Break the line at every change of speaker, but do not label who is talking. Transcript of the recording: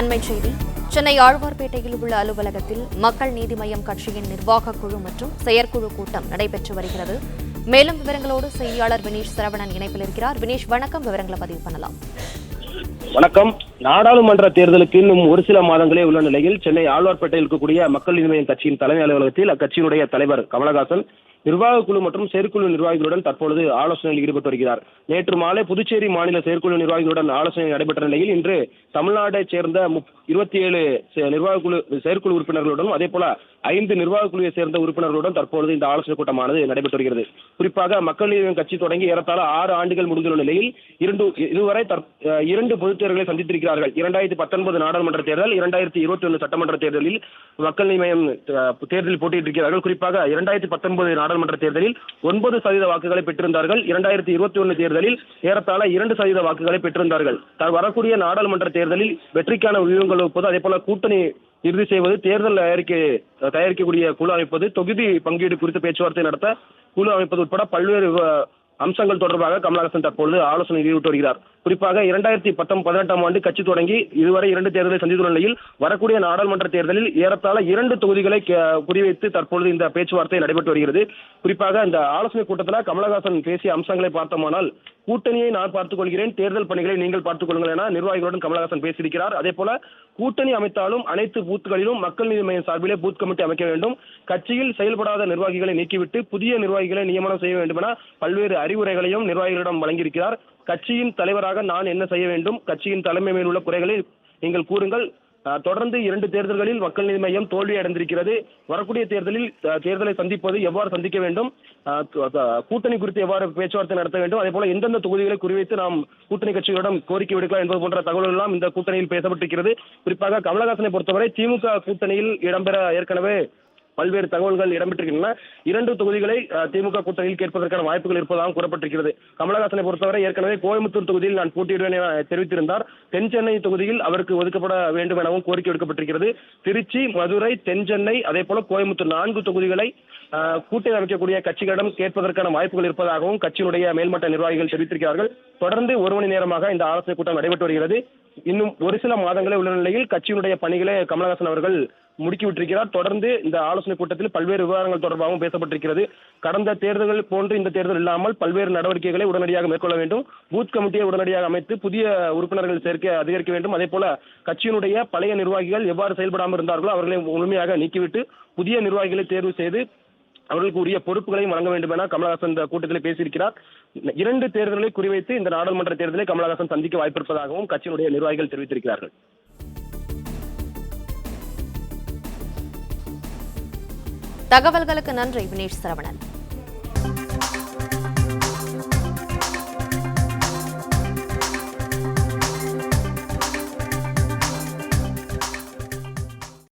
அண்மைச் செய்தி. சென்னை ஆழ்வார்பேட்டையில் உள்ள அலுவலகத்தில் மக்கள் நீதி மய்யம் கட்சியின் நிர்வாக குழு மற்றும் செயற்குழு கூட்டம் நடைபெற்று வருகிறது. மேலும் விவரங்களோடு செய்தியாளர் வினீஷ் சரவணன் இணைப்பில் இருக்கிறார். வினீஷ், வணக்கம். விவரங்களை பதிவு பண்ணலாம்.
வணக்கம். நாடாளுமன்ற தேர்தலுக்கு இன்னும் ஒரு சில மாதங்களே உள்ள நிலையில் சென்னை ஆழ்வார்பேட்டையில் இருக்கக்கூடிய மக்கள் நீதி மய்யம் கட்சியின் தலைமை அலுவலகத்தில் அக்கட்சியினுடைய தலைவர் கமலஹாசன் நிர்வாக குழு மற்றும் செயற்குழு நிர்வாகிகளுடன் தற்பொழுது ஆலோசனையில் ஈடுபட்டு வருகிறார். நேற்று மாலை புதுச்சேரி மாநில செயற்குழு நிர்வாகிகளுடன் ஆலோசனை நடைபெற்ற நிலையில் இன்று தமிழ்நாட்டைச் சேர்ந்த 27 நிர்வாக குழு செயற்குழு உறுப்பினர்களுடன் அதே போல 5 நிர்வாக குழுவை சேர்ந்த உறுப்பினர்களுடன் தற்பொழுது இந்த ஆலோசனை கூட்டமானது நடைபெற்று வருகிறது. குறிப்பாக மக்கள் நீதி கட்சி தொடங்கி ஏறத்தாழ 6 ஆண்டுகள் முடிந்துள்ள நிலையில் இதுவரை 2 பொதுத் தேர்தல்களை சந்தித்திருக்கிறார்கள். 2019 நாடாளுமன்ற தேர்தல், 2021 சட்டமன்ற தேர்தலில் மக்கள் நீதி மய்யம் தேர்தலில் போட்டியிட்டிருக்கிறார்கள். குறிப்பாக 2019 நாடாளுமன்ற தேர்தலில் 9% வாக்குகளை பெற்றிருந்தார்கள். 2021 தேர்தலில் ஏறத்தாழ 2% வாக்குகளை பெற்றிருந்தார்கள். வரக்கூடிய நாடாளுமன்ற தேர்தலில் வெற்றிக்கான வியூகங்கள் வகுப்பது, அதே போல கூட்டணி இறுதி செய்வது, தேர்தல் தயாரிக்கக்கூடிய குழு அமைப்பது, தொகுதி பங்கீடு குறித்து பேச்சுவார்த்தை நடத்த குழு அமைப்பது உட்பட பல்வேறு அம்சங்கள் தொடர்பாக கமலஹாசன் தற்பொழுது ஆலோசனை ஈடுபட்டு வருகிறார். குறிப்பாக 2018 ஆண்டு கட்சி தொடங்கி இதுவரை 2 தேர்தலை சந்தித்துள்ள நிலையில் வரக்கூடிய நாடாளுமன்ற தேர்தலில் ஏறத்தாழ 2 தொகுதிகளை குறிவைத்து தற்பொழுது இந்த பேச்சுவார்த்தை நடைபெற்று வருகிறது. குறிப்பாக இந்த ஆலோசனை கூட்டத்தில் கமலஹாசன் பேசிய அம்சங்களை பார்த்தோமானால், கூட்டணியை நான் பார்த்துக் கொள்கிறேன், தேர்தல் பணிகளை நீங்கள் பார்த்துக் கொள்ளுங்கள் என நிர்வாகிகளுடன் கமலஹாசன் பேசியிருக்கிறார். அதே போல கூட்டணி அமைத்தாலும் அனைத்து பூத்துகளிலும் மக்கள் நீதி மய்யம் சார்பிலே பூத் கமிட்டி அமைக்க வேண்டும், கட்சியில் செயல்படாத நிர்வாகிகளை நீக்கிவிட்டு புதிய நிர்வாகிகளை நியமனம் செய்ய வேண்டும் என பல்வேறு அறிவுரைகளையும் நிர்வாகிகளிடம் வழங்கியிருக்கிறார். கட்சியின் தலைவராக நான் என்ன செய்ய வேண்டும், கட்சியின் தலைமை மேல் உள்ள குறைகளை நீங்கள் கூறுங்கள். தொடர்ந்து 2 தேர்தல்களில் மக்கள் நீதி மய்யம் தோல்வி அடைந்திருக்கிறது. வரக்கூடிய தேர்தலில் தேர்தலை சந்திப்பது எவ்வாறு சந்திக்க வேண்டும், கூட்டணி குறித்து எவ்வாறு பேச்சுவார்த்தை நடத்த வேண்டும், அதே போல எந்தெந்த தொகுதிகளை குறிவைத்து நாம் கூட்டணி கட்சிகளிடம் கோரிக்கை விடுக்கலாம் என்பது போன்ற தகவல்கள் எல்லாம் இந்த கூட்டணியில் பேசப்பட்டிருக்கிறது. குறிப்பாக கமலஹாசனை பொறுத்தவரை திமுக கூட்டணியில் இடம்பெற ஏற்கனவே பல்வேறு தகவல்கள் இடம்பெற்றிருக்கின்றன. 2 தொகுதிகளை திமுக கூட்டணியில் கேட்பதற்கான வாய்ப்புகள் இருப்பதாகவும் கூறப்பட்டிருக்கிறது. கமலஹாசனை பொறுத்தவரை ஏற்கனவே கோயம்புத்தூர் தொகுதியில் நான் போட்டியிடுவேன் என தெரிவித்திருந்தார். தென் சென்னை தொகுதியில் அவருக்கு ஒதுக்கப்பட வேண்டும் எனவும் கோரிக்கை விடுக்கப்பட்டிருக்கிறது. திருச்சி, மதுரை, தென் சென்னை, அதே போல கோயம்புத்தூர் 4 தொகுதிகளை கூட்டணி அமைக்கக்கூடிய கட்சிகளிடம் கேட்பதற்கான வாய்ப்புகள் இருப்பதாகவும் கட்சியினுடைய மேல்மட்ட நிர்வாகிகள் தெரிவித்திருக்கிறார்கள். தொடர்ந்து 1 மணி நேரமாக இந்த ஆலோசனை கூட்டம் நடைபெற்று வருகிறது. இன்னும் ஒரு சில மாதங்களே உள்ள நிலையில் கட்சியினுடைய பணிகளை கமலஹாசன் அவர்கள் முடுக்கிவிட்டிருக்கிறார். தொடர்ந்து இந்த ஆலோசனை கூட்டத்தில் பல்வேறு விவகாரங்கள் தொடர்பாகவும் பேசப்பட்டிருக்கிறது. கடந்த தேர்தல்கள் போன்று இந்த தேர்தல் இல்லாமல் பல்வேறு நடவடிக்கைகளை உடனடியாக மேற்கொள்ள வேண்டும், பூத் கமிட்டியை உடனடியாக அமைத்து புதிய உறுப்பினர்கள் சேர்க்க அதிகரிக்க வேண்டும், அதே போல கட்சியினுடைய பழைய நிர்வாகிகள் எவ்வாறு செயல்படாமல் இருந்தார்களோ அவர்களை முழுமையாக நீக்கிவிட்டு புதிய நிர்வாகிகளை தேர்வு செய்து அவர்களுக்கு உரிய பொறுப்புகளையும் வழங்க வேண்டும் என கமலஹாசன் இந்த கூட்டத்தில் பேசியிருக்கிறார். 2 தேர்தல்களை குறிவைத்து இந்த நாடாளுமன்ற தேர்தலை கமலஹாசன் சந்திக்க வாய்ப்பிருப்பதாகவும் கட்சியினுடைய நிர்வாகிகள் தெரிவித்திருக்கிறார்கள்.
தகவல்களுக்கு நன்றி வினீஷ் சரவணன்.